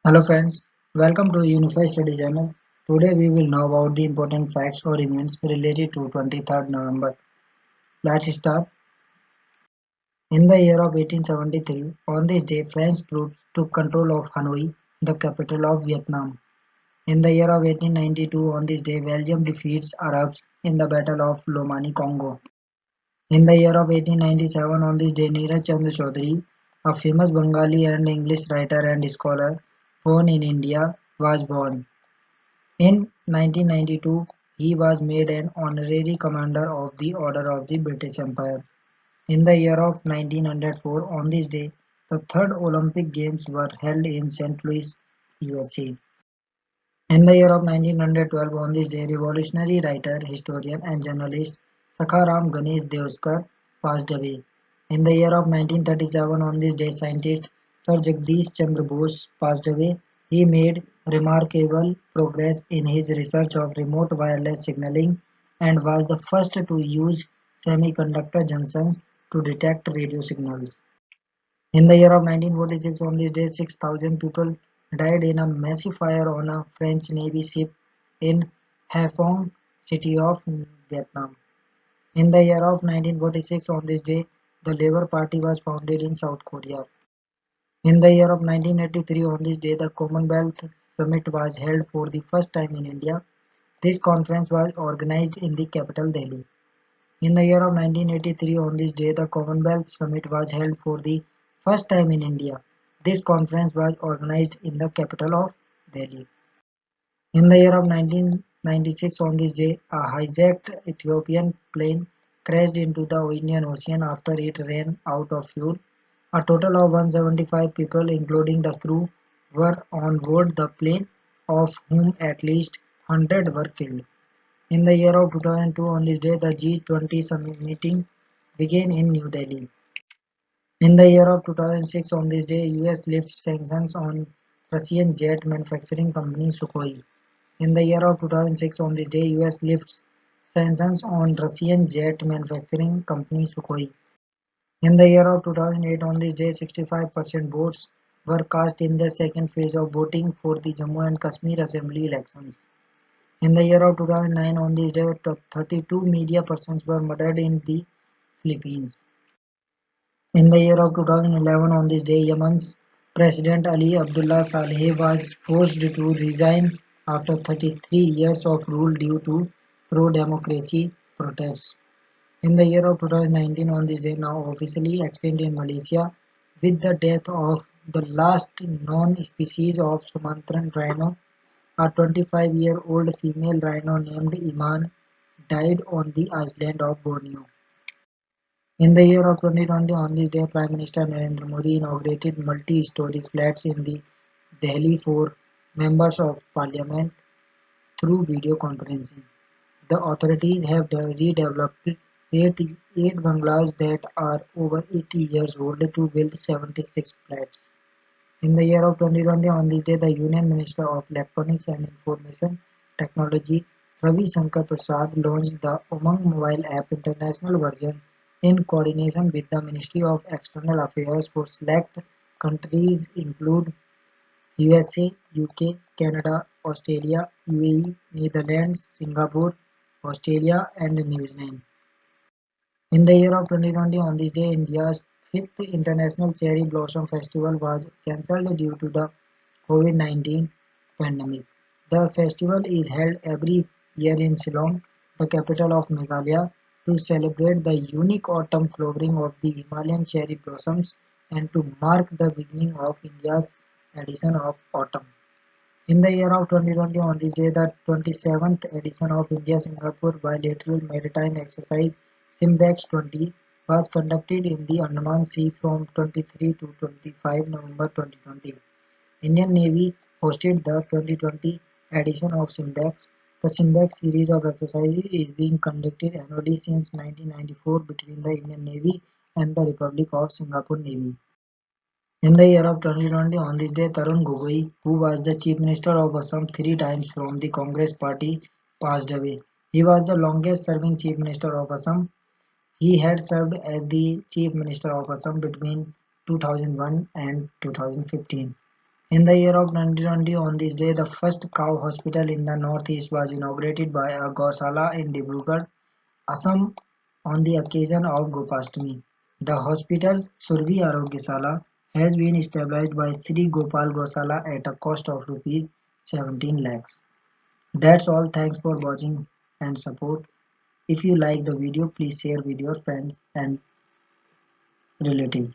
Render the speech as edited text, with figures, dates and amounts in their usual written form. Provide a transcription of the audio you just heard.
Hello friends, welcome to Unified Study Channel. Today we will know about the important facts or events related to 23rd November. Let's start. In the year of 1873, on this day French troops took control of Hanoi, the capital of Vietnam. In the year of 1892, on this day Belgium defeats Arabs in the Battle of Lomani, Congo. In the year of 1897, on this day Neeraj Chandra Chaudhary, a famous Bengali and English writer and scholar born in India, was born. In 1992, he was made an honorary commander of the Order of the British Empire. In the year of 1904, on this day, the third Olympic Games were held in St. Louis, USA. In the year of 1912, on this day, revolutionary writer, historian, and journalist Sakharam Ganesh Devskar passed away. In the year of 1937, on this day, scientist Sir Jagdish Chandra Bose passed away. He made remarkable progress in his research of remote wireless signaling and was the first to use semiconductor junctions to detect radio signals. In the year of 1946, on this day, 6,000 people died in a massive fire on a French Navy ship in Haiphong, city of Vietnam. In the year of 1946, on this day, the Labour Party was founded in South Korea. In the year of 1983, on this day, the Commonwealth Summit was held for the first time in India. This conference was organized in the capital Delhi. In the year of 1983, on this day, the Commonwealth Summit was held for the first time in India. This conference was organized in the capital of Delhi. In the year of 1996, on this day, a hijacked Ethiopian plane crashed into the Indian Ocean after it ran out of fuel. A total of 175 people, including the crew, were on board the plane, of whom at least 100 were killed. In the year of 2002, on this day, the G20 summit meeting began in New Delhi. In the year of 2006, on this day, US lifts sanctions on Russian jet manufacturing company Sukhoi. In the year of 2006, on this day, US lifts sanctions on Russian jet manufacturing company Sukhoi. In the year of 2008, on this day, 65% votes were cast in the second phase of voting for the Jammu and Kashmir Assembly elections. In the year of 2009, on this day, 32 media persons were murdered in the Philippines. In the year of 2011, on this day, Yemen's President Ali Abdullah Saleh was forced to resign after 33 years of rule due to pro-democracy protests. In the year of 2019, on this day, now officially extinct in Malaysia, with the death of the last known species of Sumatran rhino, a 25-year-old female rhino named Iman died on the island of Borneo. In the year of 2020, on this day, Prime Minister Narendra Modi inaugurated multi-story flats in the Delhi for members of parliament through video conferencing. The authorities have redeveloped eight bungalows that are over 80 years old to build 76 flats. In the year of 2020, on this day, the Union Minister of Electronics and Information Technology, Ravi Shankar Prasad, launched the Umang mobile app international version in coordination with the Ministry of External Affairs for select countries include USA, UK, Canada, Australia, UAE, Netherlands, Singapore, Australia, and New Zealand. In the year of 2020, on this day, India's fifth International Cherry Blossom Festival was cancelled due to the COVID-19 pandemic. The festival is held every year in Shillong, the capital of Meghalaya, to celebrate the unique autumn flowering of the Himalayan cherry blossoms and to mark the beginning of India's edition of autumn. In the year of 2020, on this day, the 27th edition of India-Singapore Bilateral Maritime Exercise SIMBEX 20 was conducted in the Andaman Sea from 23 to 25 November 2020. Indian Navy hosted the 2020 edition of SIMBEX. The SIMBEX series of exercises is being conducted annually since 1994 between the Indian Navy and the Republic of Singapore Navy. In the year of 2020, on this day, Tarun Gogoi, who was the Chief Minister of Assam three times from the Congress Party, passed away. He was the longest serving Chief Minister of Assam. He had served as the Chief Minister of Assam between 2001 and 2015. In the year of 2020, on this day, the first cow hospital in the northeast was inaugurated by a Gausala in Dibrugarh, Assam on the occasion of Gopastami. The hospital, Survi Arogya has been established by Sri Gopal Gosala at a cost of rupees 17 lakhs. That's all. Thanks for watching and support. If you like the video, please share with your friends and relatives.